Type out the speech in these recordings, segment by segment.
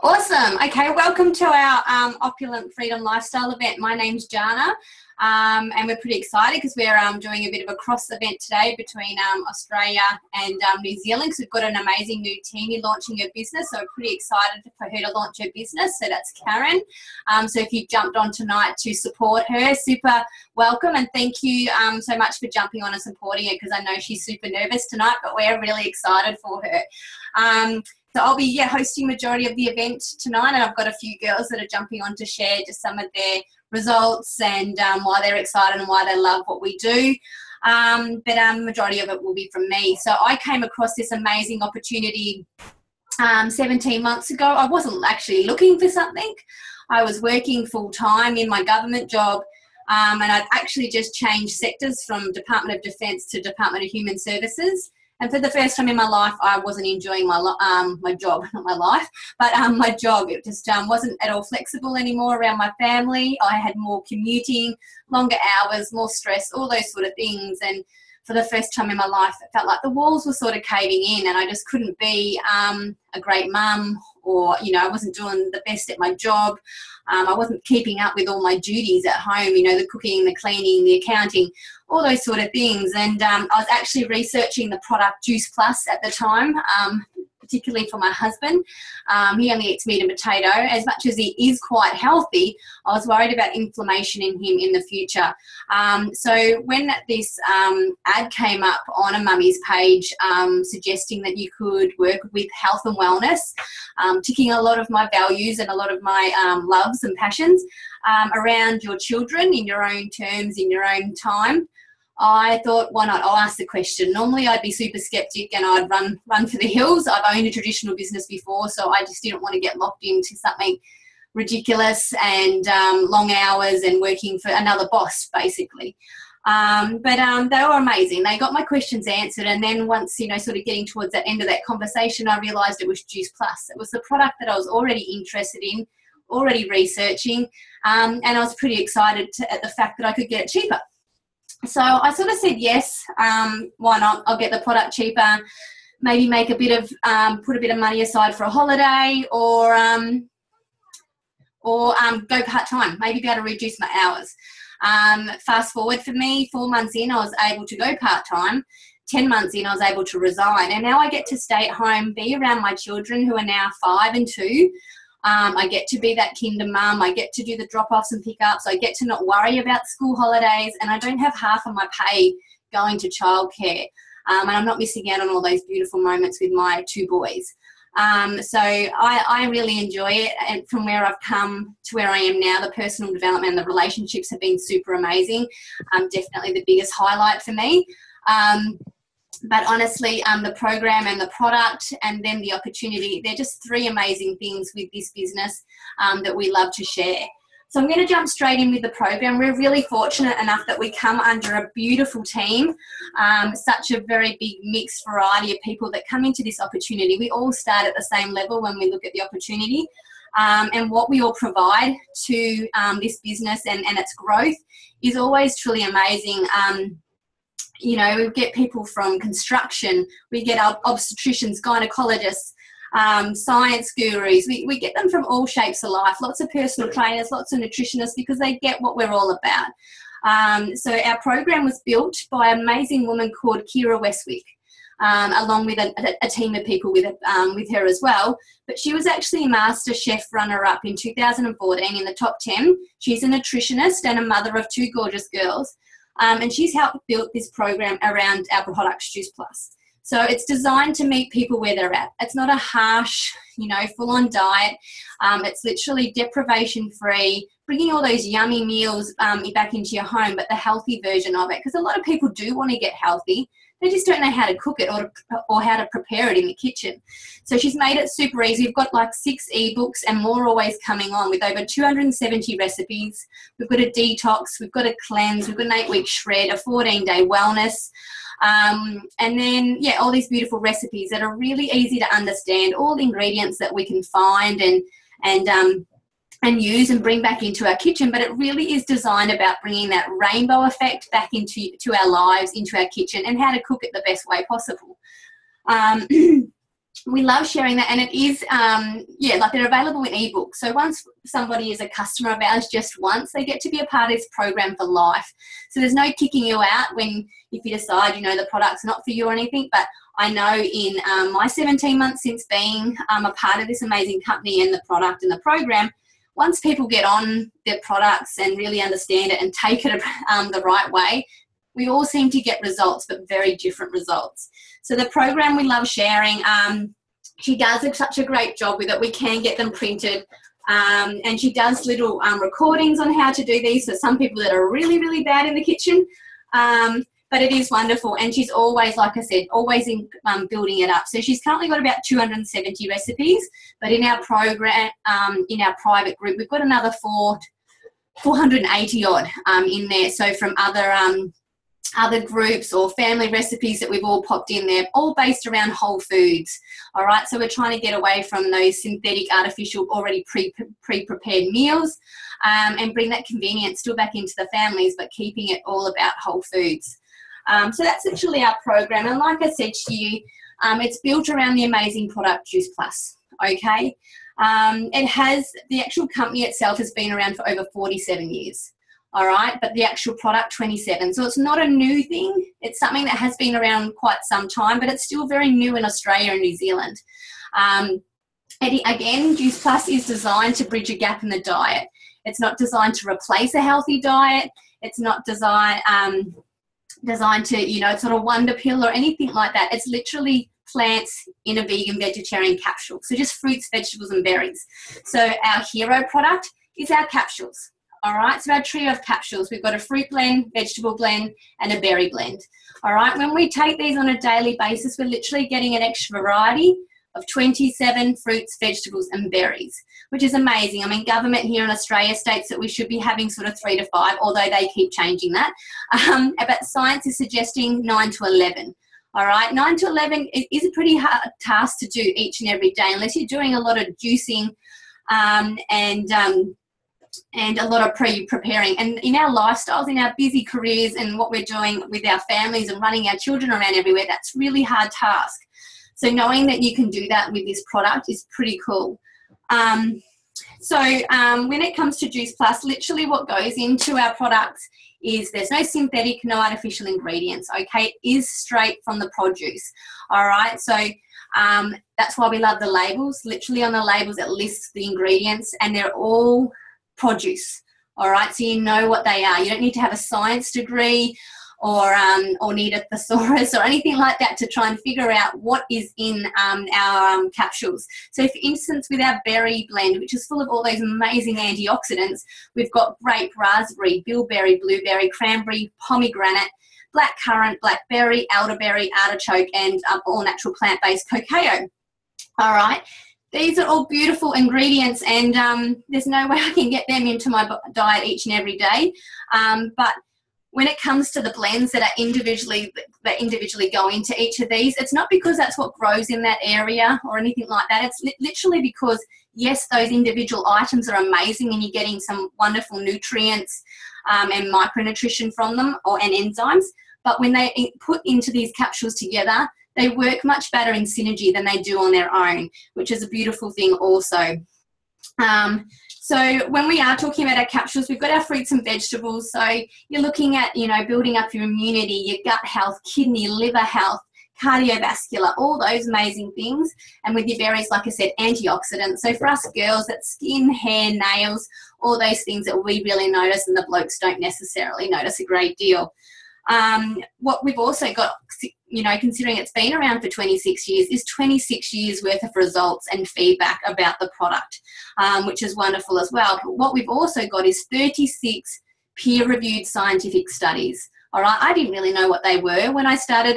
Awesome. Okay, welcome to our Opulent Freedom Lifestyle event. My name's Jana, and we're pretty excited because we're doing a bit of a cross event today between Australia and New Zealand, because we've got an amazing new team launching her business. So we're pretty excited for her to launch her business. So that's Karen. So if you've jumped on tonight to support her, super welcome, and thank you so much for jumping on and supporting her, because I know she's super nervous tonight, but we're really excited for her. So I'll be hosting majority of the event tonight, and I've got a few girls that are jumping on to share just some of their results and why they're excited and why they love what we do. But majority of it will be from me. So I came across this amazing opportunity 17 months ago. I wasn't actually looking for something. I was working full-time in my government job, and I'd actually just changed sectors from Department of Defence to Department of Human Services. And for the first time in my life, I wasn't enjoying my job, not my life, but my job. It just wasn't at all flexible anymore around my family. I had more commuting, longer hours, more stress, all those sort of things. And for the first time in my life, it felt like the walls were sort of caving in, and I just couldn't be a great mum, or, I wasn't doing the best at my job. I wasn't keeping up with all my duties at home, the cooking, the cleaning, the accounting, all those sort of things. And I was actually researching the product Juice Plus at the time, particularly for my husband. He only eats meat and potato. As much as he is quite healthy, I was worried about inflammation in him in the future. So when this ad came up on a mummy's page suggesting that you could work with health and wellness, ticking a lot of my values and a lot of my loves and passions around your children in your own terms, in your own time, I thought, why not? I'll ask the question. Normally I'd be super skeptic and I'd run for the hills. I've owned a traditional business before, so I just didn't want to get locked into something ridiculous and long hours and working for another boss, basically. But they were amazing. They got my questions answered, and then once, sort of getting towards the end of that conversation, I realised it was Juice Plus. It was the product that I was already interested in, already researching, and I was pretty excited at the fact that I could get it cheaper. So I sort of said yes, why not? I'll get the product cheaper, maybe make a bit of, put a bit of money aside for a holiday, or go part-time, maybe be able to reduce my hours. Fast forward for me, 4 months in, I was able to go part-time. 10 months in, I was able to resign. And now I get to stay at home, be around my children who are now 5 and 2. I get to be that kinder mum. I get to do the drop-offs and pick-ups. I get to not worry about school holidays, and I don't have half of my pay going to childcare. And I'm not missing out on all those beautiful moments with my 2 boys. So I really enjoy it, and from where I've come to where I am now, the personal development and the relationships have been super amazing. Definitely the biggest highlight for me. But honestly, the program and the product and then the opportunity, they're just 3 amazing things with this business that we love to share. So I'm going to jump straight in with the program. We're really fortunate enough that we come under a beautiful team, such a very big mixed variety of people that come into this opportunity. We all start at the same level when we look at the opportunity, and what we all provide to this business and its growth is always truly amazing. We get people from construction, we get obstetricians, gynecologists, science gurus. We get them from all shapes of life, lots of personal trainers, lots of nutritionists, because they get what we're all about. So our program was built by an amazing woman called Kira Westwick, along with a team of people with her as well. But she was actually a Master Chef runner-up in 2014 in the top 10. She's a nutritionist and a mother of 2 gorgeous girls. And she's helped build this program around our products, Juice Plus. So it's designed to meet people where they're at. It's not a harsh, full-on diet. It's literally deprivation-free, bringing all those yummy meals back into your home, but the healthy version of it. Because a lot of people do want to get healthy. They just don't know how to cook it or how to prepare it in the kitchen. So she's made it super easy. We've got like 6 ebooks and more always coming on, with over 270 recipes. We've got a detox, we've got a cleanse, we've got an 8-week shred, a 14-day wellness. And then, all these beautiful recipes that are really easy to understand, all the ingredients that we can find and use and bring back into our kitchen. But it really is designed about bringing that rainbow effect back into our lives, into our kitchen, and how to cook it the best way possible. we love sharing that, and it is, yeah, like they're available in ebooks. So once somebody is a customer of ours just once, they get to be a part of this program for life. So there's no kicking you out if you decide, you know, the product's not for you or anything. But I know in my 17 months since being a part of this amazing company and the product and the program, once people get on their products and really understand it and take it the right way, we all seem to get results, but very different results. So the program we love sharing. She does such a great job with it. We can get them printed. And she does little recordings on how to do these for some people that are really, really bad in the kitchen. But it is wonderful. And she's always, like I said, always in building it up. So she's currently got about 270 recipes. But in our program, in our private group, we've got another 480 odd in there. So from other groups or family recipes that we've all popped in there, all based around whole foods. All right, so we're trying to get away from those synthetic, artificial, already pre-prepared meals and bring that convenience still back into the families, but keeping it all about whole foods. So that's actually our program. And like I said to you, it's built around the amazing product Juice Plus, okay? The actual company itself has been around for over 47 years. All right, but the actual product 27. So it's not a new thing. It's something that has been around quite some time, but it's still very new in Australia and New Zealand. And again, Juice Plus is designed to bridge a gap in the diet. It's not designed to replace a healthy diet. It's not designed to, you know, sort of wonder pill or anything like that. It's literally plants in a vegan vegetarian capsule. So just fruits, vegetables, and berries. So our hero product is our capsules. All right, so our trio of capsules, we've got a fruit blend, vegetable blend, and a berry blend. All right, when we take these on a daily basis, we're literally getting an extra variety of 27 fruits, vegetables, and berries, which is amazing. I mean, government here in Australia states that we should be having sort of 3 to 5, although they keep changing that. But science is suggesting 9 to 11. All right, 9 to 11 is a pretty hard task to do each and every day, unless you're doing a lot of juicing and a lot of pre-preparing. And in our lifestyles, in our busy careers and what we're doing with our families and running our children around everywhere, that's really hard task. So knowing that you can do that with this product is pretty cool. When it comes to Juice Plus, literally what goes into our products is there's no synthetic, no artificial ingredients, okay? It is straight from the produce, all right? So that's why we love the labels. Literally on the labels it lists the ingredients, and they're all produce, all right? So you know what they are. You don't need to have a science degree or need a thesaurus or anything like that to try and figure out what is in our capsules. So for instance, with our berry blend, which is full of all those amazing antioxidants, we've got grape, raspberry, bilberry, blueberry, cranberry, pomegranate, blackcurrant, blackberry, elderberry, artichoke, and all natural plant-based cacao, all right? These are all beautiful ingredients, and there's no way I can get them into my diet each and every day. But when it comes to the blends that individually go into each of these, it's not because that's what grows in that area or anything like that. It's literally because, yes, those individual items are amazing and you're getting some wonderful nutrients and micronutrition from them and enzymes. But when they put into these capsules together, they work much better in synergy than they do on their own, which is a beautiful thing also. So when we are talking about our capsules, we've got our fruits and vegetables. So you're looking at, you know, building up your immunity, your gut health, kidney, liver health, cardiovascular, all those amazing things. And with your berries, like I said, antioxidants. So for us girls, that's skin, hair, nails, all those things that we really notice and the blokes don't necessarily notice a great deal. What we've also got, you know, considering it's been around for 26 years, is 26 years worth of results and feedback about the product, which is wonderful as well. But what we've also got is 36 peer-reviewed scientific studies. All right, I didn't really know what they were when I started,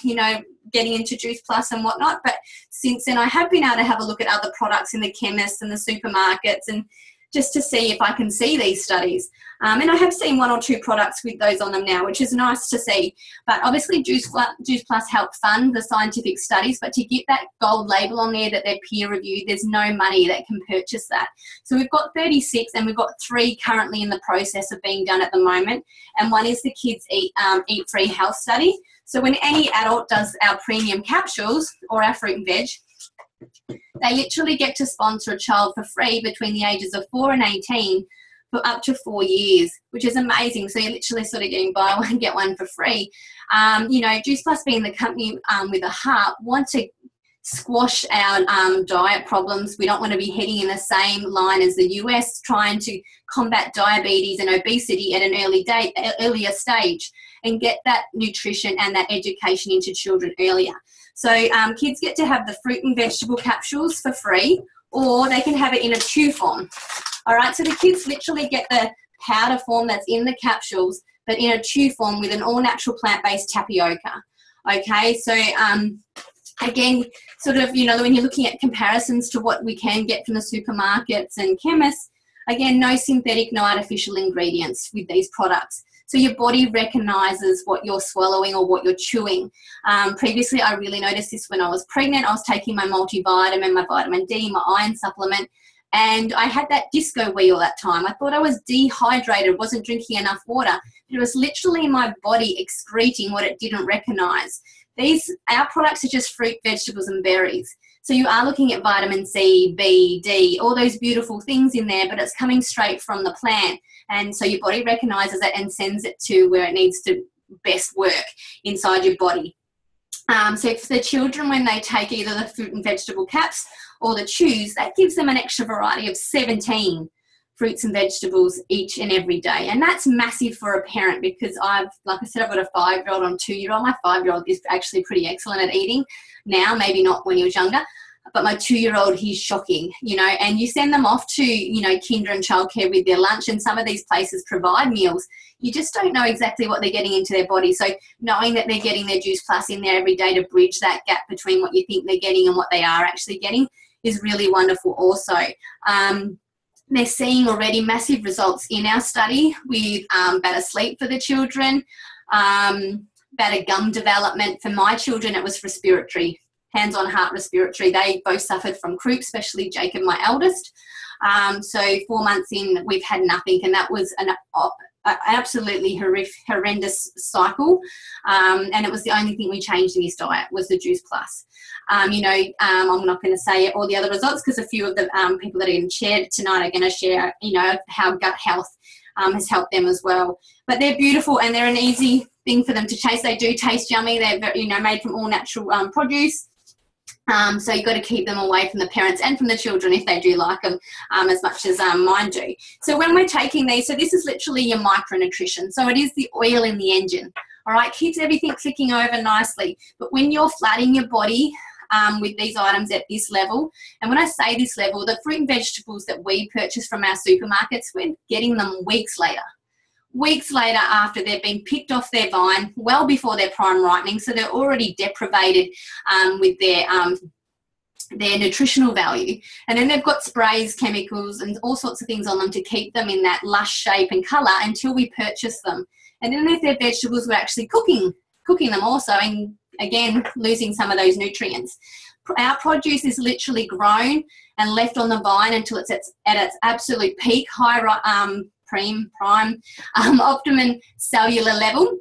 you know, getting into Juice Plus and whatnot. But since then, I have been able to have a look at other products in the chemists and the supermarkets and just to see if I can see these studies. And I have seen 1 or 2 products with those on them now, which is nice to see. But obviously Juice Plus help fund the scientific studies, but to get that gold label on there that they're peer reviewed, there's no money that can purchase that. So we've got 36 and we've got 3 currently in the process of being done at the moment. And one is the Kids Eat Free Health Study. So when any adult does our premium capsules or our fruit and veg, They literally get to sponsor a child for free between the ages of 4 and 18 for up to 4 years, which is amazing. So you're literally sort of getting buy one, get one for free. You know, Juice Plus being the company with a heart, want to squash our diet problems. We don't want to be heading in the same line as the US, trying to combat diabetes and obesity at an earlier stage, and get that nutrition and that education into children earlier. So kids get to have the fruit and vegetable capsules for free, or they can have it in a chew form. All right, so the kids literally get the powder form that's in the capsules, but in a chew form with an all-natural plant-based tapioca. Okay, so again, sort of, you know, when you're looking at comparisons to what we can get from the supermarkets and chemists, again, no synthetic, no artificial ingredients with these products. So your body recognizes what you're swallowing or what you're chewing. Previously, I really noticed this when I was pregnant. I was taking my multivitamin, my vitamin D, my iron supplement, and I had that disco wheel that time. I thought I was dehydrated, wasn't drinking enough water. It was literally my body excreting what it didn't recognize. Our products are just fruit, vegetables, and berries. So you are looking at vitamin C, B, D, all those beautiful things in there, but it's coming straight from the plant. And so your body recognizes it and sends it to where it needs to best work inside your body. So for the children, when they take either the fruit and vegetable caps or the chews, that gives them an extra variety of 17 fruits and vegetables each and every day. And that's massive for a parent, because like I said, I've got a 5-year-old and 2-year-old. My 5-year-old is actually pretty excellent at eating now, maybe not when he was younger, but my 2-year-old, he's shocking, you know. And you send them off to, you know, kinder and childcare with their lunch, and some of these places provide meals. You just don't know exactly what they're getting into their body. So knowing that they're getting their Juice Plus in there every day to bridge that gap between what you think they're getting and what they are actually getting is really wonderful also. They're seeing already massive results in our study with better sleep for the children, better gum development. For my children, it was respiratory, hands-on heart respiratory. They both suffered from croup, especially Jacob, my eldest. So 4 months in, we've had nothing, and that was an absolutely horrendous cycle. And it was the only thing we changed in his diet was the Juice Plus. You know, I'm not going to say all the other results, because a few of the people that are going to share tonight are going to share, you know, how gut health has helped them as well. But they're beautiful, and they're an easy thing for them to taste. They do taste yummy. They're very, you know, made from all natural produce. So you've got to keep them away from the parents and from the children if they do like them as much as mine do. So when we're taking these, so this is literally your micronutrition. So it is the oil in the engine. All right, keeps everything clicking over nicely. But when you're flooding your body with these items at this level, and when I say this level, the fruit and vegetables that we purchase from our supermarkets, we're getting them weeks later after they've been picked off their vine, well before their prime ripening, so they're already deprivated with their nutritional value. And then they've got sprays, chemicals, and all sorts of things on them to keep them in that lush shape and colour until we purchase them. And then if they're vegetables, we're actually cooking them also, and again, losing some of those nutrients. Our produce is literally grown and left on the vine until it's at its absolute peak, high prime optimum cellular level,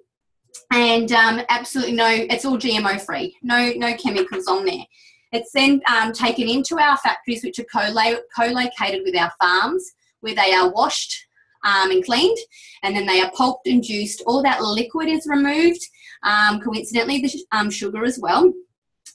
and absolutely no, it's all GMO free, no chemicals on there. It's then taken into our factories, which are co-located with our farms, where they are washed and cleaned, and then they are pulped and juiced. All that liquid is removed, coincidentally the sugar as well,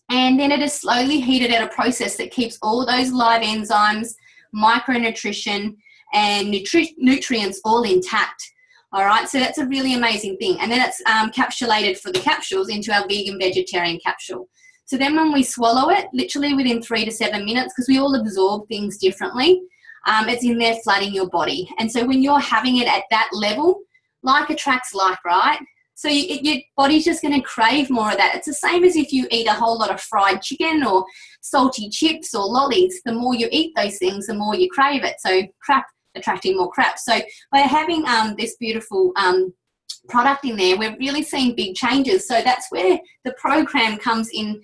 and then it is slowly heated at a process that keeps all those live enzymes, micronutrition, and nutrients all intact. All right, so that's a really amazing thing. And then it's capsulated for the capsules into our vegan vegetarian capsule. So then when we swallow it, literally within 3 to 7 minutes, because we all absorb things differently, it's in there flooding your body. And so when you're having it at that level, like attracts like, right? So your body's just going to crave more of that. It's the same as if you eat a whole lot of fried chicken or salty chips or lollies. The more you eat those things, the more you crave it. So crap attracting more crap. So by having this beautiful product in there, we're really seeing big changes. So that's where the program comes in.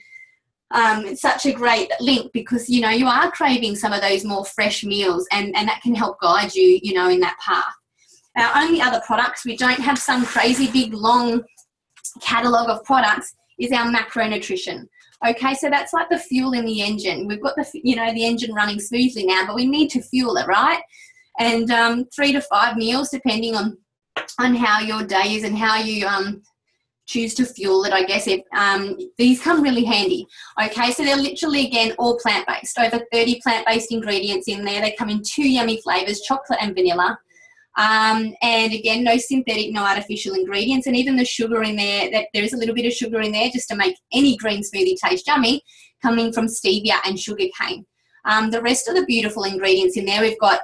It's such a great link, because, you know, you are craving some of those more fresh meals, and that can help guide you, you know, in that path. Our only other products, we don't have some crazy big long catalogue of products, is our macronutrition. Okay, so that's like the fuel in the engine. We've got the, you know, the engine running smoothly now, but we need to fuel it, right? And 3 to 5 meals, depending on how your day is and how you choose to fuel it, I guess. These come really handy. Okay, so they're literally, again, all plant-based. Over 30 plant-based ingredients in there. They come in 2 yummy flavours, chocolate and vanilla. And again, no synthetic, no artificial ingredients, and even the sugar in there, that there is a little bit of sugar in there just to make any green smoothie taste yummy, coming from stevia and sugar cane. The rest of the beautiful ingredients in there, we've got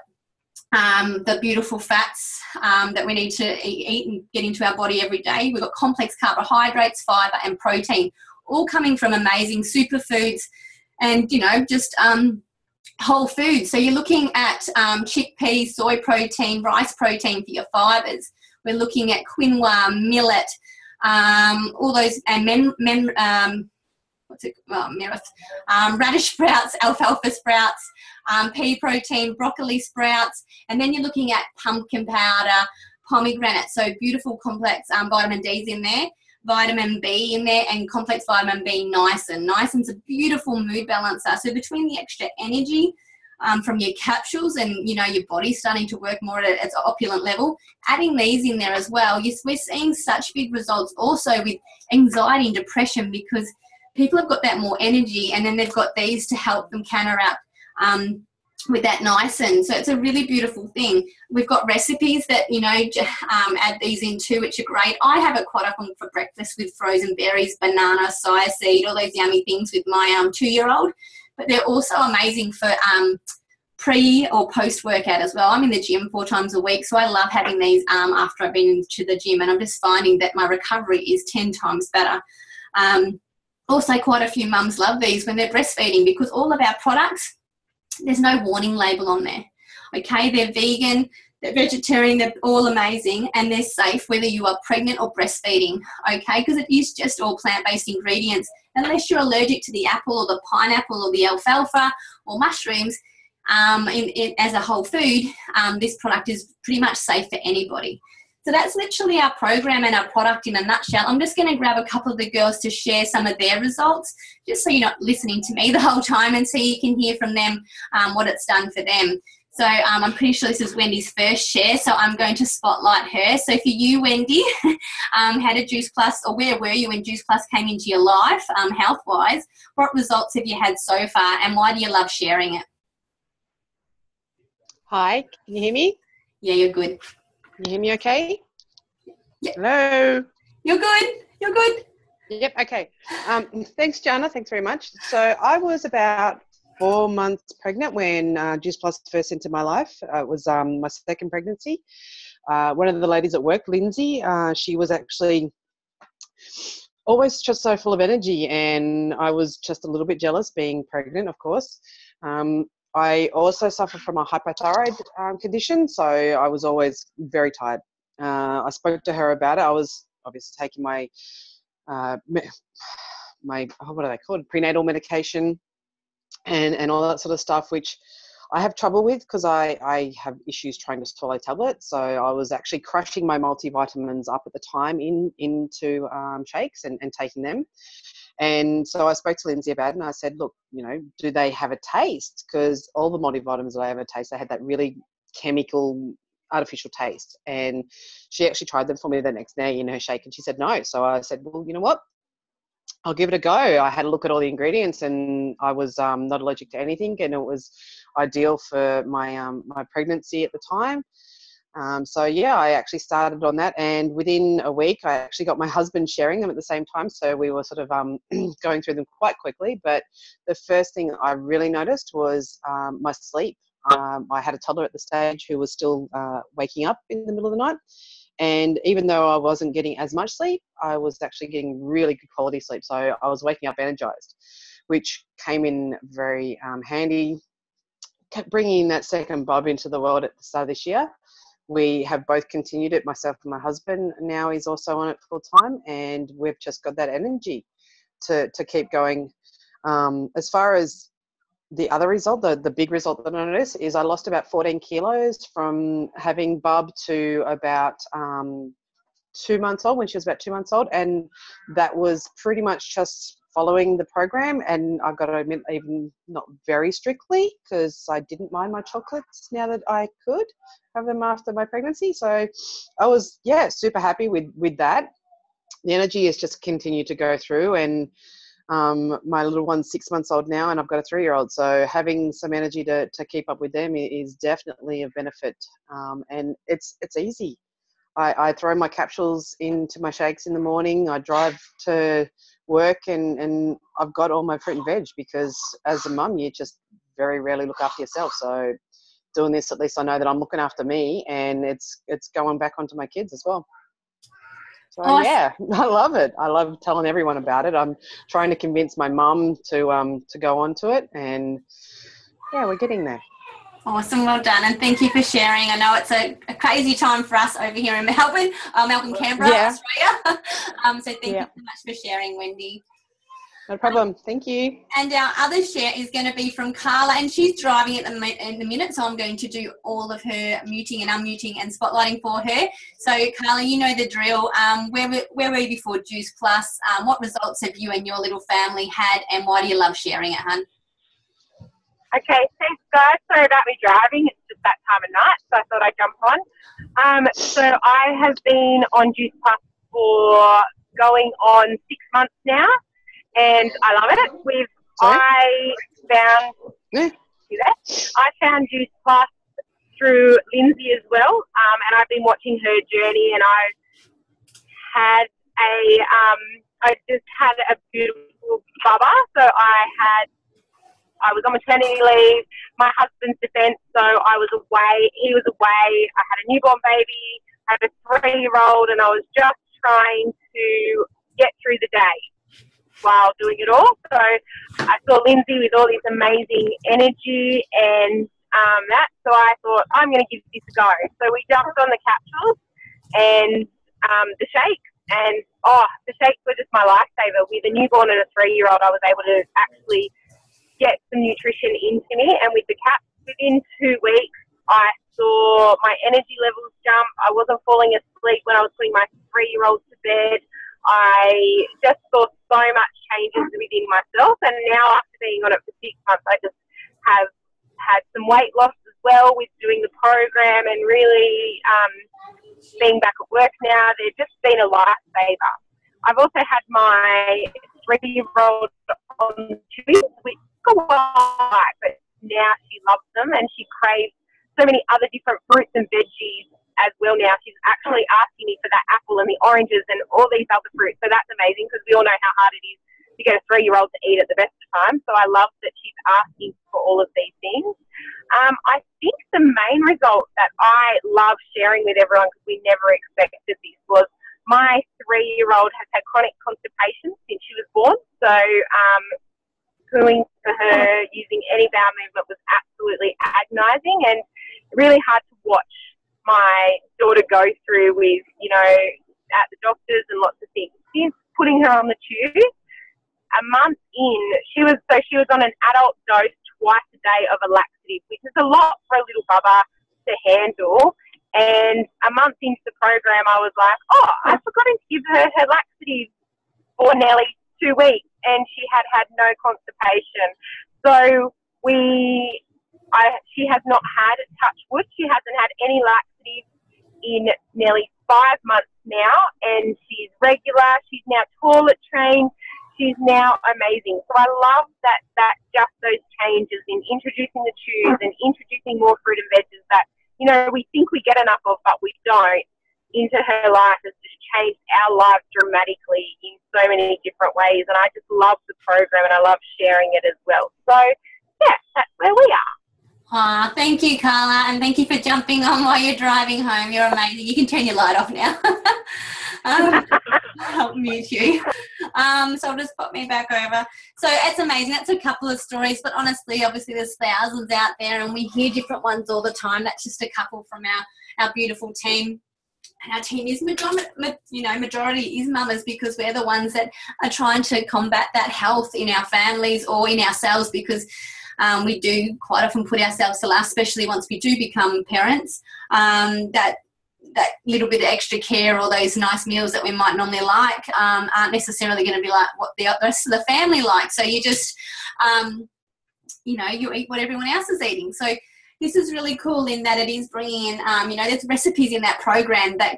the beautiful fats that we need to eat and get into our body every day. We've got complex carbohydrates, fibre and protein, all coming from amazing superfoods and, you know, just whole foods. So you're looking at chickpeas, soy protein, rice protein for your fibres. We're looking at quinoa, millet, all those, and radish sprouts, alfalfa sprouts, pea protein, broccoli sprouts, and then you're looking at pumpkin powder, pomegranate, so beautiful complex vitamin D's in there, vitamin B in there, and complex vitamin B niacin. Niacin's a beautiful mood balancer. So between the extra energy from your capsules and, you know, your body starting to work more at its opulent level, adding these in there as well, yes, we're seeing such big results also with anxiety and depression, because people have got that more energy, and then they've got these to help them counteract with that niacin. So it's a really beautiful thing. We've got recipes that, you know, add these in too, which are great. I have it quite often for breakfast with frozen berries, banana, chia seed, all those yummy things with my 2-year-old. But they're also amazing for pre or post workout as well. I'm in the gym 4 times a week, so I love having these after I've been to the gym, and I'm just finding that my recovery is 10 times better. Also, quite a few mums love these when they're breastfeeding, because all of our products, there's no warning label on there. Okay, they're vegan, they're vegetarian, they're all amazing, and they're safe whether you are pregnant or breastfeeding. Okay, because it is just all plant-based ingredients. Unless you're allergic to the apple or the pineapple or the alfalfa or mushrooms as a whole food, this product is pretty much safe for anybody. So that's literally our program and our product in a nutshell. I'm just going to grab a couple of the girls to share some of their results, just so you're not listening to me the whole time, and so you can hear from them what it's done for them. So I'm pretty sure this is Wendy's first share, so I'm going to spotlight her. So for you, Wendy, how did Juice Plus, or where were you when Juice Plus came into your life, health-wise? What results have you had so far, and why do you love sharing it? Hi, can you hear me? Yeah, you're good. Can you hear me okay? Yep. Hello? You're good. You're good. Yep, okay. Thanks, Jana. Thanks very much. So I was about 4 months pregnant when Juice Plus first entered my life. It was my second pregnancy. One of the ladies at work, Lindsay, she was actually always just so full of energy, and I was just a little bit jealous being pregnant, of course. I also suffer from a hypothyroid condition, so I was always very tired. I spoke to her about it. I was obviously taking my what are they called? Prenatal medication and all that sort of stuff, which I have trouble with because I have issues trying to swallow tablets. So I was actually crushing my multivitamins up at the time into shakes and taking them. And so I spoke to Lindsay about it, and I said, look, you know, do they have a taste? Because all the multivitamins that I ever taste, they had that really chemical, artificial taste. And she actually tried them for me the next day in her shake, and she said no. So I said, well, you know what? I'll give it a go. I had a look at all the ingredients, and I was not allergic to anything, and it was ideal for my my pregnancy at the time. So yeah, I actually started on that, and within a week I actually got my husband sharing them at the same time, so we were sort of going through them quite quickly. But the first thing I really noticed was my sleep. I had a toddler at the stage who was still waking up in the middle of the night, and even though I wasn't getting as much sleep, I was actually getting really good quality sleep, so I was waking up energized, which came in very handy. Kept bringing that second bub into the world at the start of this year. We have both continued it, myself and my husband. Now he's also on it full time, and we've just got that energy to keep going. As far as the other result, the big result that I noticed is I lost about 14 kilos from having Bub to about 2 months old, when she was about 2 months old. And that was pretty much just following the program, and I've got to admit, even not very strictly, because I didn't mind my chocolates now that I could have them after my pregnancy. So I was, super happy with that. The energy has just continued to go through, and my little one's 6 months old now, and I've got a 3-year-old. So having some energy to keep up with them is definitely a benefit. And it's easy. I throw my capsules into my shakes in the morning. I drive to work, and I've got all my fruit and veg, because as a mum, you just very rarely look after yourself. So doing this, at least I know that I'm looking after me, and it's going back onto my kids as well. So I love it. I love telling everyone about it. I'm trying to convince my mum to go onto it, and we're getting there. Awesome, well done, and thank you for sharing. I know it's a crazy time for us over here in Melbourne, Canberra, Australia. So thank you so much for sharing, Wendy. No problem. Thank you. And our other share is going to be from Carla, and she's driving at the minute, so I'm going to do all of her muting and unmuting and spotlighting for her. So, Carla, you know the drill. Where were you before Juice Plus? What results have you and your little family had, and why do you love sharing it, hun? Okay, thanks, guys. Sorry about me driving. It's just that time of night, so I thought I'd jump on. So I have been on Juice Plus for going on 6 months now, and I love it. I found Juice Plus through Lindsay as well, and I've been watching her journey, and I just had a beautiful bubba. So I was on maternity leave, my husband's defence, so I was away, he was away, I had a newborn baby, I had a 3-year-old, and I was just trying to get through the day while doing it all. So I saw Lindsay with all this amazing energy and so I thought, I'm going to give this a go. So we jumped on the capsules and the shakes, and the shakes were just my lifesaver. With a newborn and a 3-year-old, I was able to actually get some nutrition into me, and with the caps, within 2 weeks, I saw my energy levels jump. I wasn't falling asleep when I was putting my 3-year-old to bed. I just saw so much changes within myself, and now after being on it for 6 months, I just have had some weight loss as well with doing the program, and really being back at work now, they've just been a lifesaver. I've also had my 3-year-old on chews, which a while, but now she loves them, and she craves so many other different fruits and veggies as well now. She's actually asking me for that apple and the oranges and all these other fruits. So that's amazing, because we all know how hard it is to get a 3-year-old to eat at the best of times. So I love that she's asking for all of these things. I think the main result that I love sharing with everyone, because we never expected this, was my 3-year-old has had chronic constipation since she was born. So pooing for her using any bowel movement was absolutely agonising, and really hard to watch my daughter go through with, at the doctors and lots of things. Since putting her on the tube, a month in, she was on an adult dose twice a day of a laxative, which is a lot for a little bubba to handle. And a month into the program, I was like, I've forgotten to give her laxative for nearly 2 weeks, and she had no constipation. So she has not had, touch wood, she hasn't had any laxative in nearly 5 months now, and she's regular. She's now toilet trained. She's now amazing. So I love that just those changes in introducing the tubes and introducing more fruit and veggies that, we think we get enough of, but we don't, into her life has just changed our lives dramatically in so many different ways. And I just love the program, and I love sharing it as well. So, that's where we are. Thank you, Carla, and thank you for jumping on while you're driving home. You're amazing. You can turn your light off now. I'll mute you. So I'll just pop me back over. So it's amazing. That's a couple of stories, but honestly, obviously there's thousands out there, and we hear different ones all the time. That's just a couple from our beautiful team. And our team is majority is mamas, because we're the ones that are trying to combat that health in our families or in ourselves, because we do quite often put ourselves to last, especially once we do become parents. That that little bit of extra care or those nice meals that we might normally like aren't necessarily going to be like what the rest of the family like. So you just, you eat what everyone else is eating. So this is really cool in that it is bringing in, there's recipes in that program that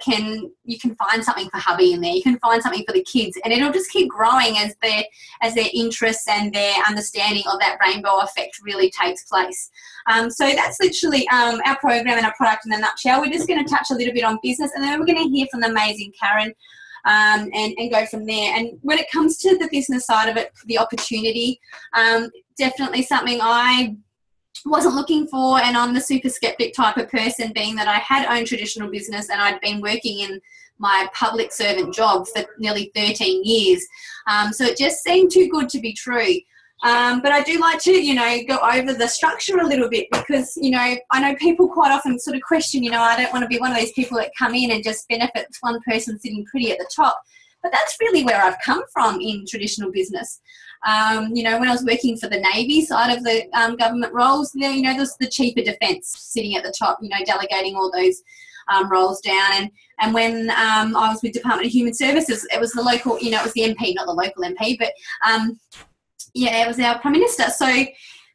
you can find something for hubby in there. You can find something for the kids, and it'll just keep growing as their interests and their understanding of that rainbow effect really takes place. So that's literally our program and our product in a nutshell. We're just going to touch a little bit on business, and then we're going to hear from the amazing Karen and go from there. And when it comes to the business side of it, the opportunity, definitely something I wasn't looking for, and I'm the super skeptic type of person, being that I had owned traditional business and I'd been working in my public servant job for nearly 13 years. So it just seemed too good to be true. But I do like to, go over the structure a little bit because, I know people quite often sort of question, I don't want to be one of those people that come in and just benefit one person sitting pretty at the top. But that's really where I've come from in traditional business. When I was working for the Navy side of the government roles, there's the cheaper defence sitting at the top, delegating all those roles down. And when I was with Department of Human Services, it was the local, it was the MP, not the local MP, but it was our Prime Minister. So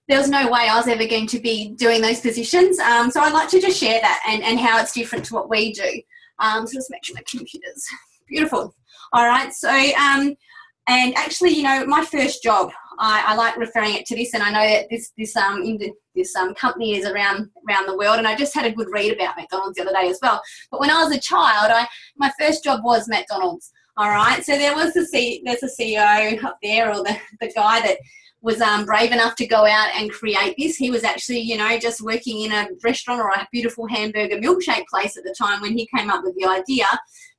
there was no way I was ever going to be doing those positions. So I'd like to just share that and how it's different to what we do. So just make sure my computer's beautiful. All right. So, and actually, my first job, I like referring it to this, and I know that this company is around the world, and I just had a good read about McDonald's the other day as well. But when I was a child, my first job was McDonald's. All right. So there's a CEO up there, or the guy that was brave enough to go out and create this. He was actually, just working in a restaurant or a beautiful hamburger milkshake place at the time when he came up with the idea.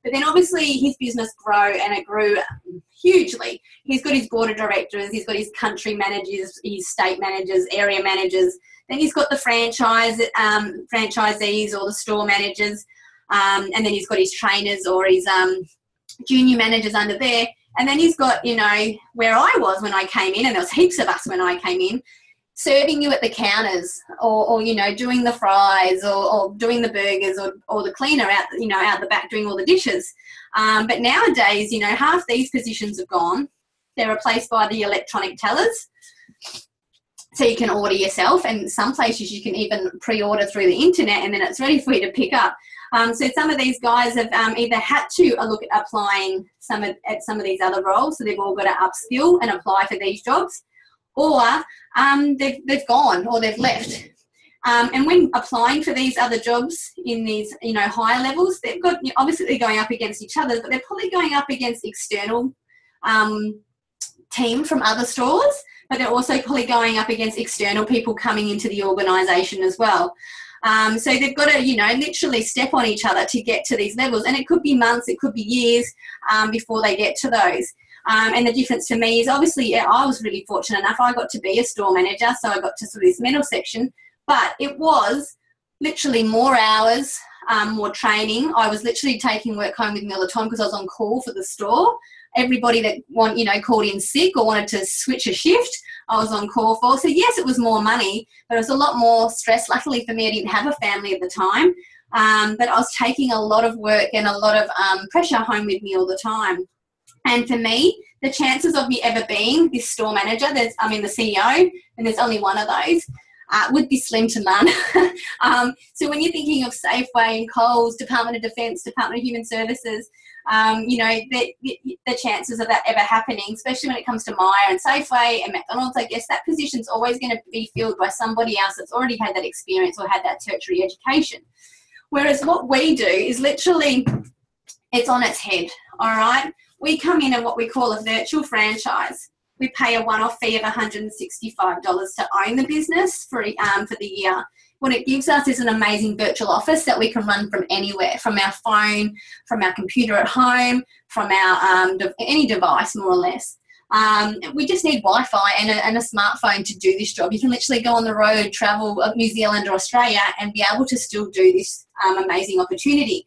But then obviously his business grew hugely. He's got his board of directors, he's got his country managers, his state managers, area managers. Then he's got the franchisees or the store managers. And then he's got his trainers or his junior managers under there. And then he's got, where I was when I came in, and there was heaps of us when I came in, serving you at the counters or doing the fries or doing the burgers or the cleaner out the back doing all the dishes. But nowadays, half these positions have gone. They're replaced by the electronic tellers. So you can order yourself, and some places you can even pre-order through the internet, and then it's ready for you to pick up. So some of these guys have either had to look at applying at some of these other roles, so they've all got to upskill and apply for these jobs, or they've gone or they've left. And when applying for these other jobs in these higher levels, they've got obviously they're going up against each other, but they're probably going up against external team from other stores, but they're also probably going up against external people coming into the organisation as well. So they've got to, literally step on each other to get to these levels. And it could be months, it could be years before they get to those. And the difference for me is obviously I was really fortunate enough. I got to be a store manager, so I got to sort of this middle section. But it was literally more hours, more training. I was literally taking work home with me all the time because I was on call for the store. Everybody that called in sick or wanted to switch a shift, I was on call for. So yes, it was more money, but it was a lot more stress. Luckily for me, I didn't have a family at the time, but I was taking a lot of work and a lot of pressure home with me all the time. And for me, the chances of me ever being this store manager, the CEO, and there's only one of those, would be slim to none. So when you're thinking of Safeway and Coles, Department of Defence, Department of Human Services, the chances of that ever happening, especially when it comes to Myer and Safeway and McDonald's, I guess that position's always going to be filled by somebody else that's already had that experience or had that tertiary education. Whereas what we do is literally, it's on its head, all right? We come in what we call a virtual franchise. We pay a one-off fee of $165 to own the business for the year. What it gives us is an amazing virtual office that we can run from anywhere, from our phone, from our computer at home, from our any device, more or less. We just need Wi-Fi and a smartphone to do this job. You can literally go on the road, travel New Zealand or Australia, and be able to still do this amazing opportunity.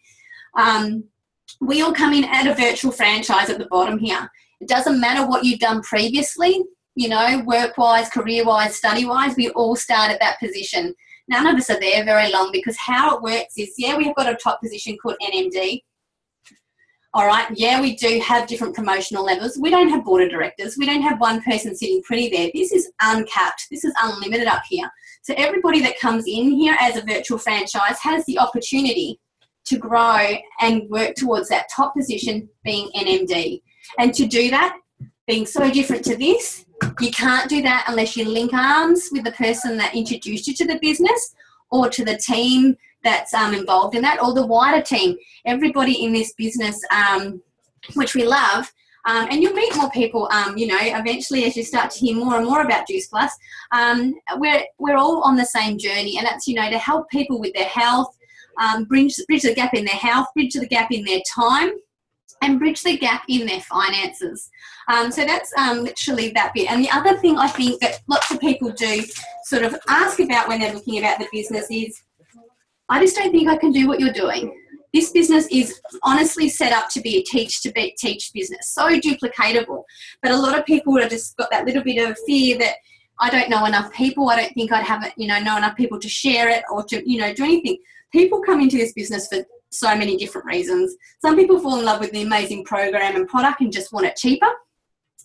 We all come in at a virtual franchise at the bottom here. It doesn't matter what you've done previously. you know, work-wise, career-wise, study-wise, we all start at that position. None of us are there very long, because how it works is, yeah, we have got a top position called NMD. All right, yeah, we do have different promotional levels. We don't have board of directors. We don't have one person sitting pretty there. This is uncapped. This is unlimited up here. So everybody that comes in here as a virtual franchise has the opportunity to grow and work towards that top position being NMD. And to do that, being so different to this, you can't do that unless you link arms with the person that introduced you to the business, or to the team that's involved in that, or the wider team. Everybody in this business, which we love, and you'll meet more people, you know, eventually as you start to hear more and more about Juice Plus. We're all on the same journey, and that's, you know, to help people with their health, bridge the gap in their health, bridge the gap in their time, and bridge the gap in their finances. So that's literally that bit. And the other thing I think that lots of people do sort of ask about when they're looking about the business is, I just don't think I can do what you're doing. This business is honestly set up to be a teach business, so duplicatable. But a lot of people have just got that little bit of fear that I don't know enough people. I don't think I'd have it, you know enough people to share it or to, you know, do anything. People come into this business for so many different reasons. Some people fall in love with the amazing program and product and just want it cheaper.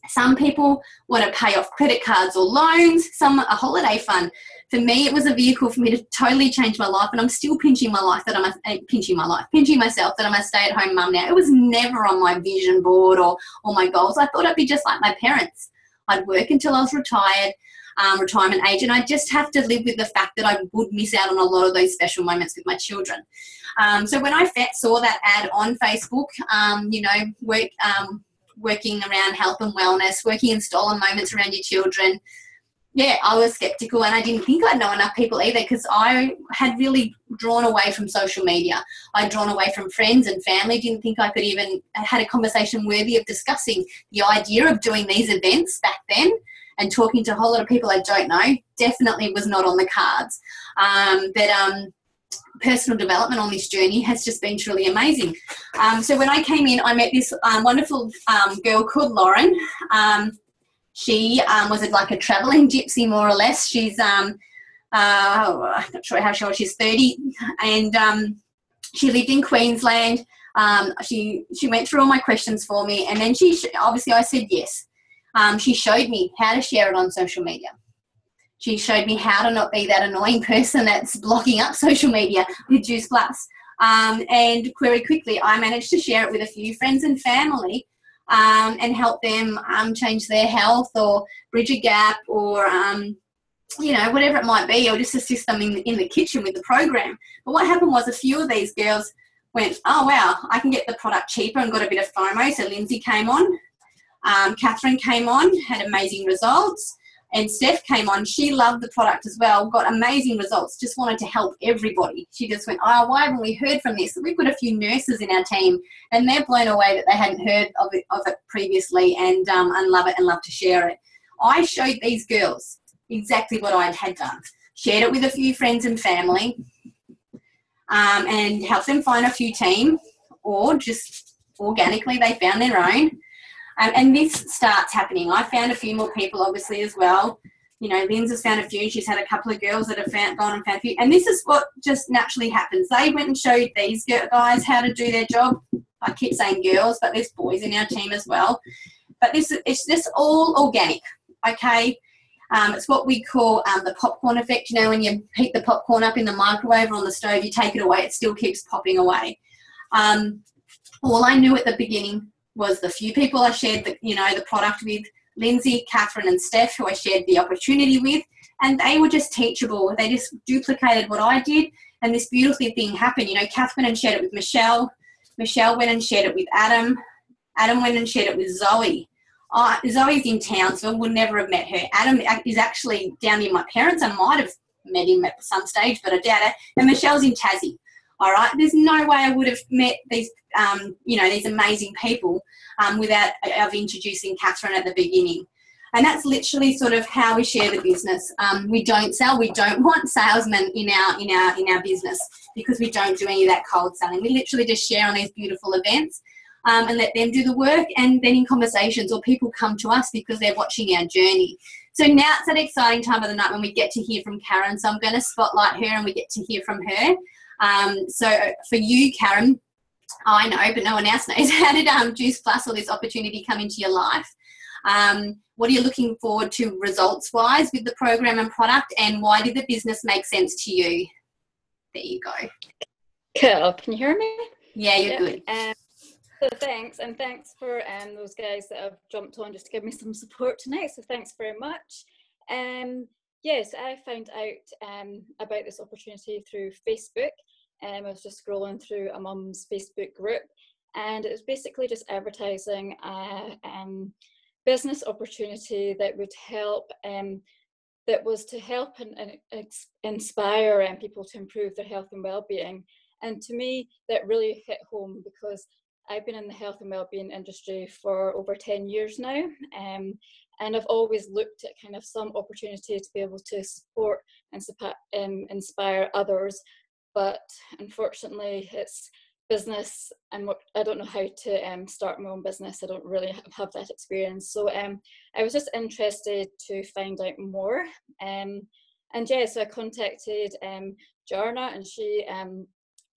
Some people want to pay off credit cards or loans. Some a holiday fund. For me, it was a vehicle for me to totally change my life, and I'm still pinching myself that I'm a stay-at-home mum now. It was never on my vision board or my goals. I thought I'd be just like my parents. I'd work until I was retired, retirement age, and I'd just have to live with the fact that I would miss out on a lot of those special moments with my children. So when I saw that ad on Facebook, you know, working around health and wellness, working in stolen moments around your children, yeah, I was skeptical, and I didn't think I'd know enough people either, because I had really drawn away from social media. I'd drawn away from friends and family, didn't think I could even had a conversation worthy of discussing the idea of doing these events back then, and talking to a whole lot of people I don't know. Definitely was not on the cards. Personal development on this journey has just been truly amazing. So when I came in, I met this wonderful girl called Lauren. She was like a travelling gypsy, more or less. She's, I'm not sure how old, she's 30, and she lived in Queensland. She went through all my questions for me, and then obviously I said yes. She showed me how to share it on social media. She showed me how to not be that annoying person that's blocking up social media with Juice Plus. And very quickly, I managed to share it with a few friends and family, and help them change their health or bridge a gap, or you know, whatever it might be, or just assist them in the kitchen with the program. But what happened was a few of these girls went, oh wow, I can get the product cheaper, and got a bit of FOMO. So Lindsay came on, Catherine came on, had amazing results, and Steph came on. She loved the product as well, got amazing results, just wanted to help everybody. She just went, oh, why haven't we heard from this? We've got a few nurses in our team, and they're blown away that they hadn't heard of it previously, and love it and love to share it. I showed these girls exactly what I had done, shared it with a few friends and family, and helped them find a few team, or just organically they found their own. And this starts happening. I found a few more people, obviously, as well. You know, Lynn's has found a few. She's had a couple of girls that have gone and found a few. And this is what just naturally happens. They went and showed these guys how to do their job. I keep saying girls, but there's boys in our team as well. But it's just all organic, okay? It's what we call the popcorn effect. You know, when you heat the popcorn up in the microwave or on the stove, you take it away, it still keeps popping away. All I knew at the beginning was the few people I shared the product with, Lindsay, Catherine and Steph, who I shared the opportunity with, and they were just teachable. They just duplicated what I did, and this beautiful thing happened. You know, Catherine and shared it with Michelle. Michelle went and shared it with Adam. Adam went and shared it with Zoe. Zoe's in Townsville, would never have met her. Adam is actually down near my parents. I might have met him at some stage, but I doubt it. And Michelle's in Tassie. All right, there's no way I would have met these, these amazing people without introducing Catherine at the beginning. And that's literally sort of how we share the business. We don't sell. We don't want salesmen in our business, because we don't do any of that cold selling. We literally just share on these beautiful events. and let them do the work. And then in conversations, or people come to us because they're watching our journey. So now it's that exciting time of the night when we get to hear from Karen. So I'm going to spotlight her and we get to hear from her. So for you, Karen, I know, but no one else knows, how did Juice Plus or this opportunity come into your life? What are you looking forward to results-wise with the program and product, and why did the business make sense to you? There you go. Cool. Can you hear me? Yeah, you're good. So thanks, and thanks for those guys that have jumped on just to give me some support tonight. So thanks very much. Yes, I found out about this opportunity through Facebook. I was just scrolling through a mum's Facebook group, and it was basically just advertising a business opportunity that would help, that was to help and inspire people to improve their health and well-being. And to me, that really hit home, because I've been in the health and well-being industry for over 10 years now, and I've always looked at kind of some opportunity to be able to support and inspire others. But unfortunately, it's business, and I don't know how to start my own business. I don't really have that experience. So I was just interested to find out more. And yeah, so I contacted Jarna, and she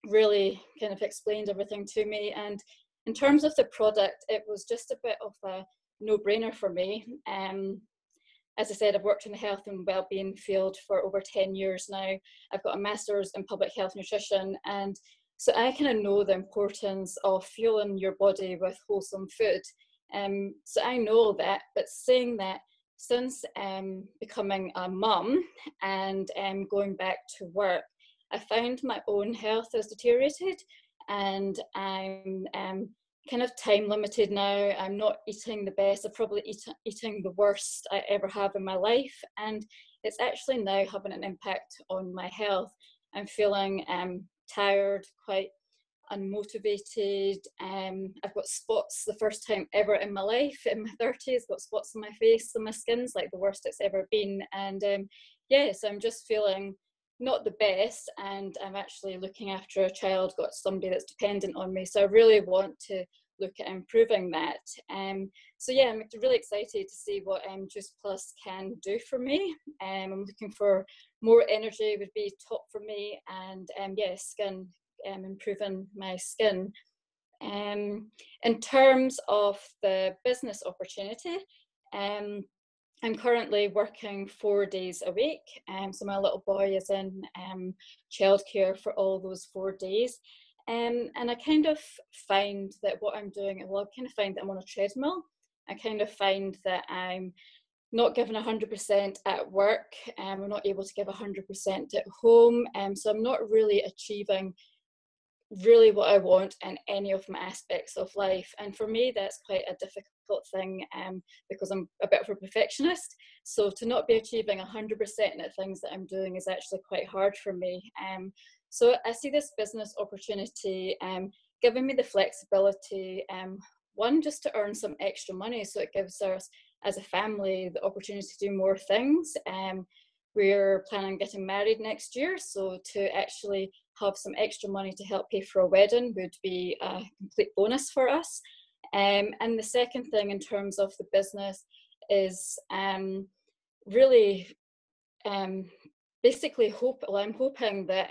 really kind of explained everything to me. And in terms of the product, it was just a bit of a no-brainer for me. As I said, I've worked in the health and wellbeing field for over 10 years now. I've got a master's in public health nutrition, and so I kind of know the importance of fueling your body with wholesome food. So I know that, but saying that, since becoming a mum and going back to work, I found my own health has deteriorated, and I'm kind of time limited now. I'm not eating the best. I'm probably eating the worst I ever have in my life, and it's actually now having an impact on my health. I'm feeling tired, quite unmotivated. I've got spots, the first time ever in my life, in my 30s, got spots on my face, and my skin's like the worst it's ever been. And yeah, so I'm just feeling not the best, and I'm actually looking after a child, got somebody that's dependent on me, so I really want to look at improving that. So yeah, I'm really excited to see what Juice Plus can do for me. I'm looking for more energy would be top for me, and yeah, skin, improving my skin. In terms of the business opportunity, I'm currently working 4 days a week, so my little boy is in childcare for all those 4 days. And I kind of find that what I'm doing, well, I kind of find that I'm on a treadmill. I kind of find that I'm not giving 100% at work, I'm not able to give 100% at home, so I'm not really achieving really what I want in any of my aspects of life. And for me, that's quite a difficult thing, because I'm a bit of a perfectionist. So to not be achieving 100% at things that I'm doing is actually quite hard for me. So I see this business opportunity giving me the flexibility, one, just to earn some extra money, so it gives us as a family the opportunity to do more things. We're planning on getting married next year, so to actually have some extra money to help pay for a wedding would be a complete bonus for us. And the second thing in terms of the business is really basically I'm hoping that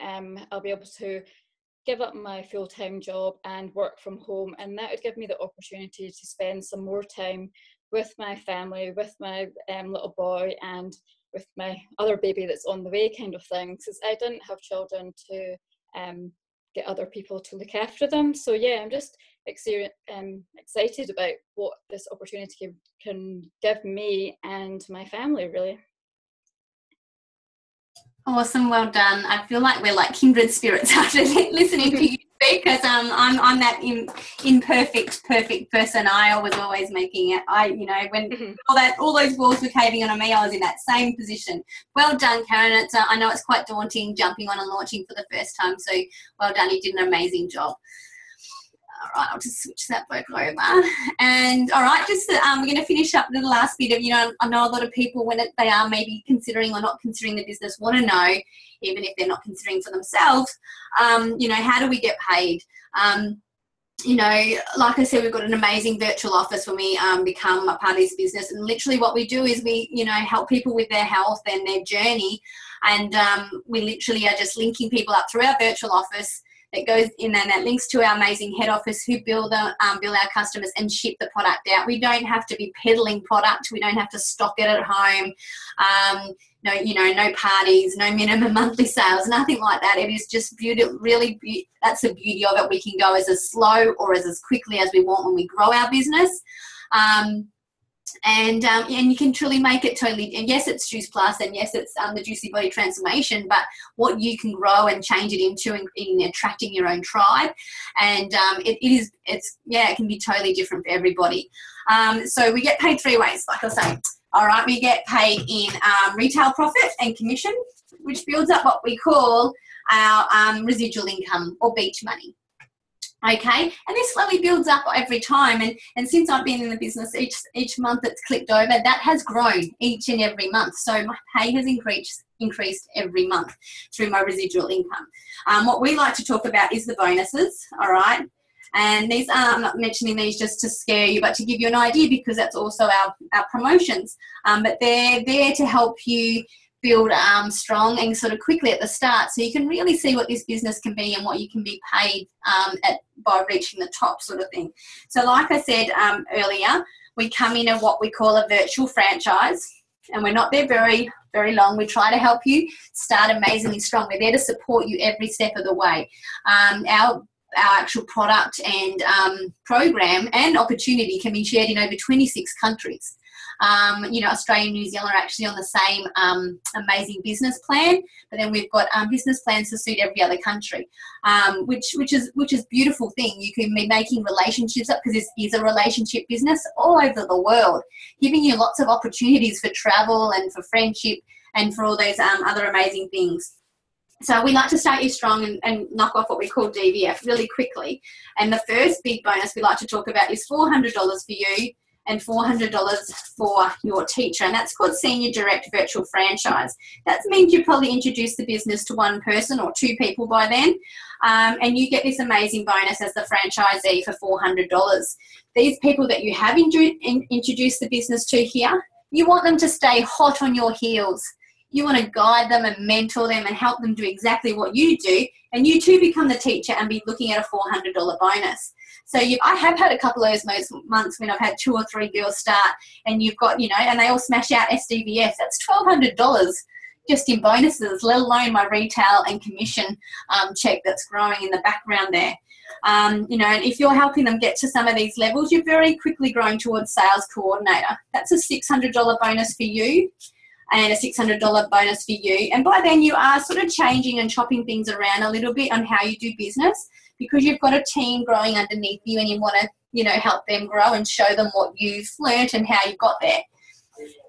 I'll be able to give up my full-time job and work from home, and that would give me the opportunity to spend some more time with my family, with my little boy, and with my other baby that's on the way, kind of thing, because I didn't have children to get other people to look after them. So yeah, I'm just excited about what this opportunity can give me and my family, really. Awesome, well done. I feel like we're like kindred spirits after listening to you speak, because I'm that imperfect, perfect person. I was always making it. When all those walls were caving on me, I was in that same position. Well done, Karen. I know it's quite daunting jumping on and launching for the first time, so well done. You did an amazing job. All right, I'll just switch that book over. And all right, just we're going to finish up the last bit of, I know a lot of people when they are maybe considering or not considering the business want to know, even if they're not considering for themselves, how do we get paid? you know, like I said, we've got an amazing virtual office when we become a part of this business. And literally what we do is we, you know, help people with their health and their journey. And we literally are just linking people up through our virtual office that goes in and that links to our amazing head office who bill our customers and ship the product out. We don't have to be peddling product. We don't have to stock it at home. No, you know, no parties, no minimum monthly sales, nothing like that. It is just beautiful, that's the beauty of it. We can go as slow or as quickly as we want when we grow our business. And you can truly make it totally, and yes, it's Juice Plus, and yes, it's the Juicy Body Transformation, but what you can grow and change it into in attracting your own tribe. And it can be totally different for everybody. So we get paid 3 ways, like I say. All right, we get paid in retail profit and commission, which builds up what we call our residual income or beach money. Okay, and this slowly builds up every time, and since I've been in the business, each month it's clicked over, that has grown each and every month. So my pay has increased every month through my residual income. What we like to talk about is the bonuses, all right? And these I'm not mentioning these just to scare you, but to give you an idea, because that's also our promotions. But they're there to help you build strong and sort of quickly at the start, so you can really see what this business can be and what you can be paid by reaching the top sort of thing. So like I said earlier, we come in at what we call a virtual franchise, and we're not there very, very long. We try to help you start amazingly strong. We're there to support you every step of the way. Our actual product and program and opportunity can be shared in over 26 countries. You know, Australia and New Zealand are actually on the same amazing business plan, but then we've got business plans to suit every other country, which is a beautiful thing. You can be making relationships up, because this is a relationship business all over the world, giving you lots of opportunities for travel and for friendship and for all those other amazing things. So we like to start you strong and knock off what we call DVF really quickly. And the first big bonus we like to talk about is $400 for you and $400 for your teacher. And that's called Senior Direct Virtual Franchise. That means you probably introduce the business to 1 person or 2 people by then. And you get this amazing bonus as the franchisee for $400. These people that you have introduced the business to here, you want them to stay hot on your heels. You want to guide them and mentor them and help them do exactly what you do, and you too become the teacher and be looking at a $400 bonus. So I have had a couple of those months when I've had 2 or 3 girls start, and you've got, you know, and they all smash out SDVF. That's $1,200 just in bonuses, let alone my retail and commission check that's growing in the background there. You know, and if you're helping them get to some of these levels, you're very quickly growing towards sales coordinator. That's a $600 bonus for you, and a $600 bonus for you. And by then you are sort of changing and chopping things around a little bit on how you do business, because you've got a team growing underneath you and you want to, you know, help them grow and show them what you've learnt and how you got there.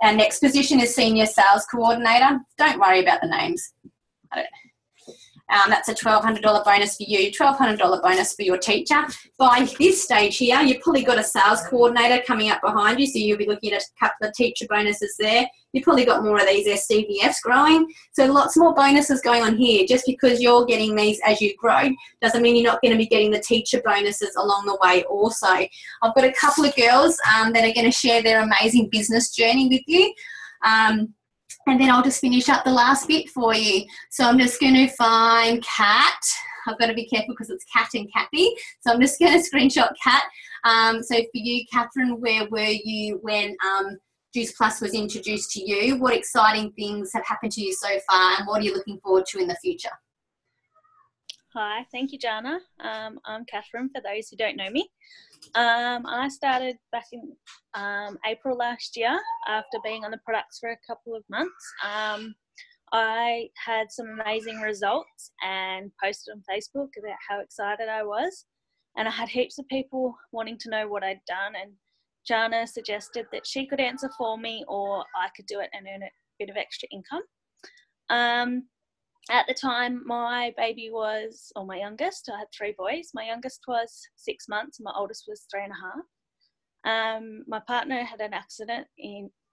Our next position is Senior Sales Coordinator. Don't worry about the names. That's a $1,200 bonus for you, $1,200 bonus for your teacher. By this stage here, you've probably got a sales coordinator coming up behind you, so you'll be looking at a couple of teacher bonuses there. You've probably got more of these SDVFs growing, so lots more bonuses going on here. Just because you're getting these as you grow doesn't mean you're not going to be getting the teacher bonuses along the way also. I've got a couple of girls that are going to share their amazing business journey with you. And then I'll just finish up the last bit for you. So I'm just going to find Kat. I've got to be careful because it's Kat and Kathy. So I'm just going to screenshot Kat. So for you, Catherine, where were you when Juice Plus was introduced to you? What exciting things have happened to you so far, and what are you looking forward to in the future? Hi, thank you, Jana. I'm Catherine, for those who don't know me. I started back in April last year after being on the products for a couple of months. I had some amazing results and posted on Facebook about how excited I was, and I had heaps of people wanting to know what I'd done, and Jana suggested that she could answer for me or I could do it and earn a bit of extra income. At the time, my baby was, or my youngest, I had 3 boys. My youngest was 6 months and my oldest was 3.5. My partner had an accident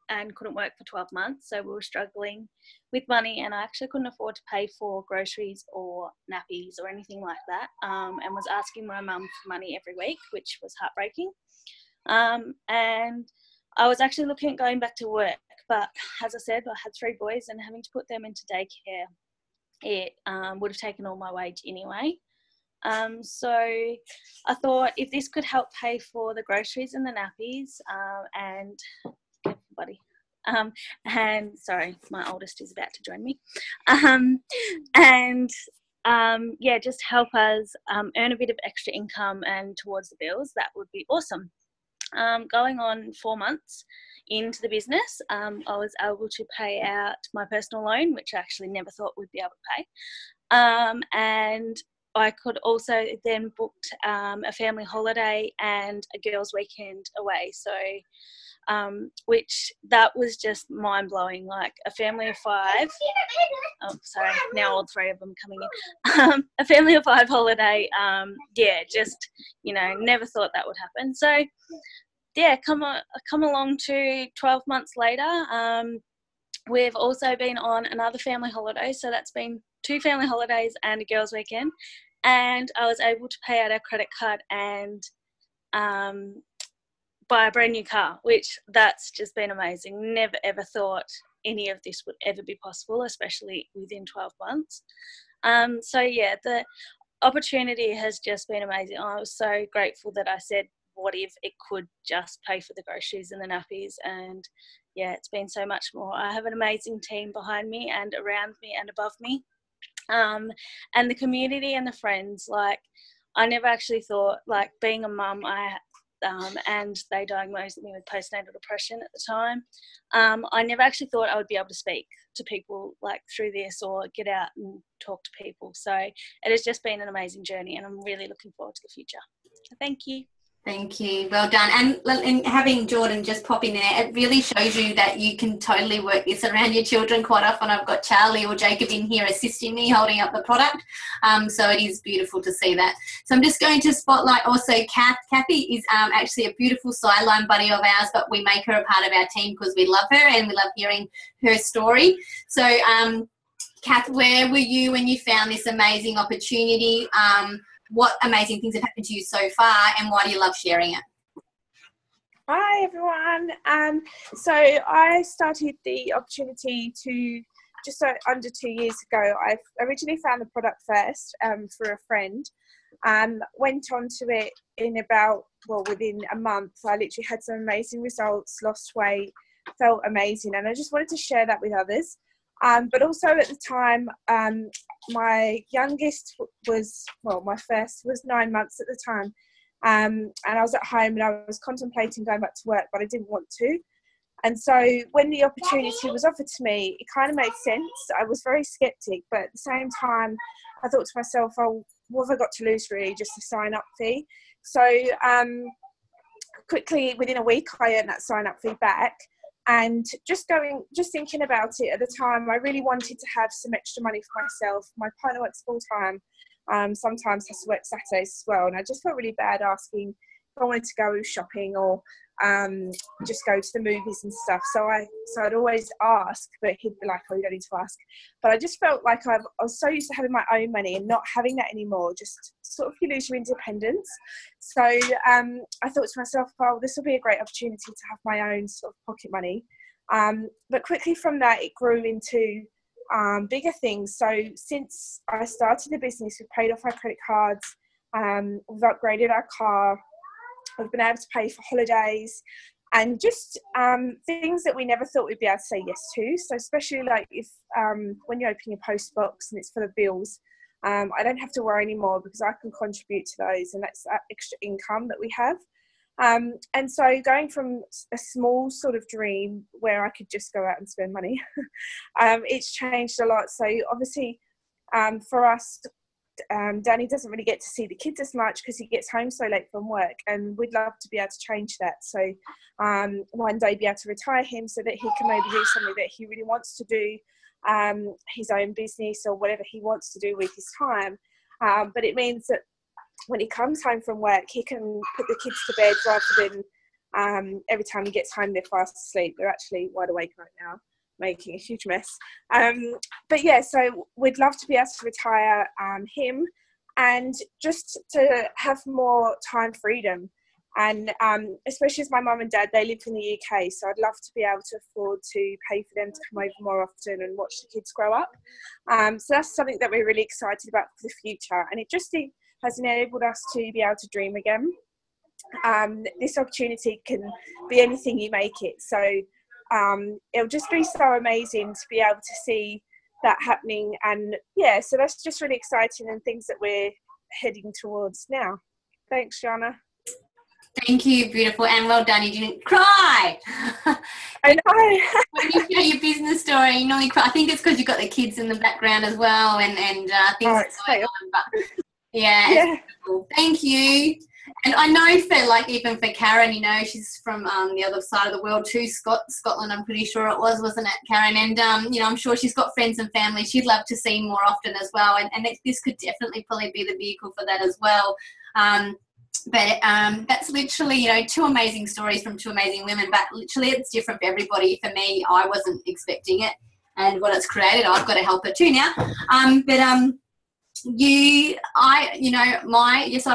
and couldn't work for 12 months. So we were struggling with money, and I actually couldn't afford to pay for groceries or nappies or anything like that, and was asking my mum for money every week, which was heartbreaking. And I was actually looking at going back to work, but as I said, I had 3 boys, and having to put them into daycare, it would have taken all my wage anyway. So I thought if this could help pay for the groceries and the nappies, and sorry, my oldest is about to join me, just help us earn a bit of extra income and towards the bills, that would be awesome. Going on 4 months into the business, I was able to pay out my personal loan, which I actually never thought we'd be able to pay. And I could also then book a family holiday and a girls' weekend away. So, which that was just mind blowing. Like a family of 5. Oh, sorry. Now all 3 of them coming in. A family of 5 holiday. Never thought that would happen. So, yeah, come along to 12 months later. We've also been on another family holiday. So that's been 2 family holidays and a girls' weekend. And I was able to pay out our credit card and buy a brand new car, which that's just been amazing. Never ever thought any of this would ever be possible, especially within 12 months. The opportunity has just been amazing. I was so grateful that I said, what if it could just pay for the groceries and the nappies? And yeah, it's been so much more. I have an amazing team behind me and around me and above me. And the community and the friends, like I never actually thought, like being a mum, and they diagnosed me with postnatal depression at the time. I never actually thought I would be able to speak to people like through this or get out and talk to people. So it has just been an amazing journey, and I'm really looking forward to the future. Thank you. Thank you. Well done. And having Jordan just pop in there, it really shows you that you can totally work this around your children. Quite often I've got Charlie or Jacob in here assisting me, holding up the product. So it is beautiful to see that. So I'm just going to spotlight also Kathy is actually a beautiful sideline buddy of ours, but we make her a part of our team because we love her and we love hearing her story. So Kath, where were you when you found this amazing opportunity? What amazing things have happened to you so far, and why do you love sharing it? Hi everyone. So I started the opportunity to just under 2 years ago. I originally found the product first through a friend, went on to it within a month. I literally had some amazing results, lost weight, felt amazing, and I just wanted to share that with others. But also at the time, my youngest my first was 9 months at the time. And I was at home and I was contemplating going back to work, but I didn't want to. And so when the opportunity was offered to me, it kind of made sense. I was very skeptic, but at the same time, I thought to myself, oh, what have I got to lose really, just a sign-up fee? So quickly, within a week, I earned that sign-up fee back. And just thinking about it at the time, I really wanted to have some extra money for myself. My partner works full-time, sometimes has to work Saturdays as well. And I just felt really bad asking if I wanted to go shopping or just go to the movies and stuff. So I'd always ask, but he'd be like, oh, you don't need to ask. But I just felt like I was so used to having my own money and not having that anymore. Just sort of you lose your independence. So I thought to myself, oh, this will be a great opportunity to have my own sort of pocket money. But quickly from that, it grew into bigger things. So since I started the business, we've paid off our credit cards, we've upgraded our car, we've been able to pay for holidays, and just things that we never thought we'd be able to say yes to. So especially like if when you open your post box and it's full of bills, I don't have to worry anymore because I can contribute to those, and that's that extra income that we have. And so going from a small sort of dream where I could just go out and spend money, it's changed a lot. So obviously for us, Danny doesn't really get to see the kids as much because he gets home so late from work, and we'd love to be able to change that. So one day be able to retire him so that he can maybe do something that he really wants to do, his own business or whatever he wants to do with his time. But it means that when he comes home from work, he can put the kids to bed rather than Every time he gets home, they're fast asleep. They're actually wide awake right now, making a huge mess. But yeah, so we'd love to be able to retire him and just to have more time freedom. And especially as my mum and dad, they live in the UK, so I'd love to be able to afford to pay for them to come over more often and watch the kids grow up. So that's something that we're really excited about for the future. And it just has enabled us to be able to dream again. This opportunity can be anything you make it. So it'll just be so amazing to be able to see that happening. And yeah, so that's just really exciting and things that we're heading towards now. Thanks, Jana. Thank you, beautiful, and well done. You didn't cry. I know. When you share your business story, you normally cry. I think it's because you've got the kids in the background as well, and things are going on. But yeah. It's cool. Thank you. And I know for even for Karen, she's from the other side of the world too, Scotland. I'm pretty sure it wasn't it, Karen? And I'm sure she's got friends and family she'd love to see more often as well. And this could definitely probably be the vehicle for that as well. But that's literally, two amazing stories from two amazing women, but literally it's different for everybody. For me, I wasn't expecting it, and what it's created, I've got to help it too now. I've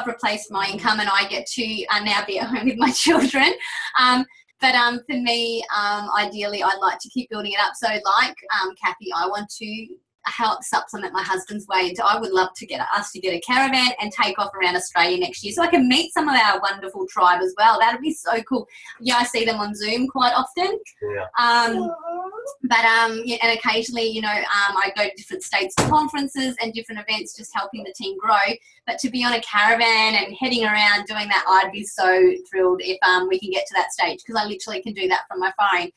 replaced my income and I get to now be at home with my children. But for me, ideally, I'd like to keep building it up. So Kathy, I want to help supplement my husband's wage. I would love to get us to get a caravan and take off around Australia next year so I can meet some of our wonderful tribe as well. That'd be so cool. Yeah, I see them on Zoom quite often. Yeah. And occasionally, I go to different states to conferences and different events, just helping the team grow. But to be on a caravan and heading around doing that, I'd be so thrilled if we can get to that stage, because I literally can do that from my phone.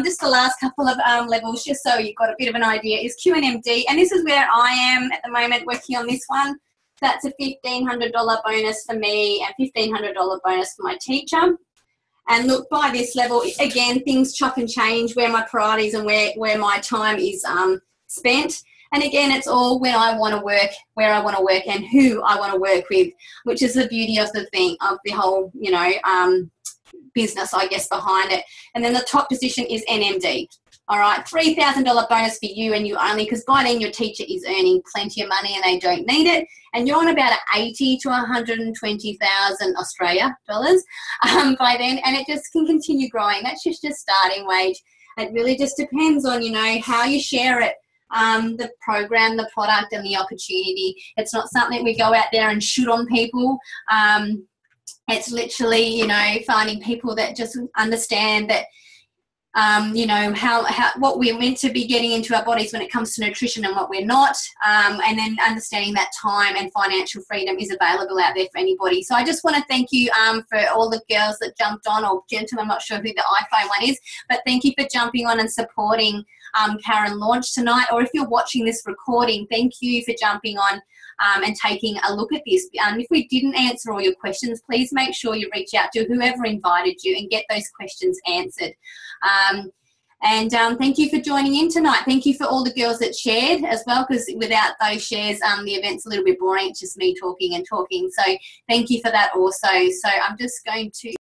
Just the last couple of levels, just so you've got a bit of an idea, is QNMD, and this is where I am at the moment working on this one. That's a $1,500 bonus for me and $1,500 bonus for my teacher. And look, by this level, again, things chop and change where my priorities and where my time is spent. And again, it's all when I want to work, where I want to work, and who I want to work with, which is the beauty of the whole, business, I guess, behind it. And then the top position is NMD. All right, $3,000 bonus for you and you only, because by then your teacher is earning plenty of money and they don't need it. And you're on about 80 to 120,000 Australia dollars by then, and it just can continue growing. That's just starting wage. It really just depends on, how you share it. The program, the product, and the opportunity. It's not something we go out there and shoot on people. It's literally, finding people that just understand that, how what we're meant to be getting into our bodies when it comes to nutrition and what we're not, and then understanding that time and financial freedom is available out there for anybody. So I just want to thank you for all the girls that jumped on, or gentlemen, I'm not sure who the iPhone one is, but thank you for jumping on and supporting Karen launch tonight. Or if you're watching this recording, thank you for jumping on and taking a look at this. If we didn't answer all your questions, please make sure you reach out to whoever invited you and get those questions answered. Thank you for joining in tonight. Thank you for all the girls that shared as well, because without those shares, the event's a little bit boring. It's just me talking and talking. So thank you for that also. So I'm just going to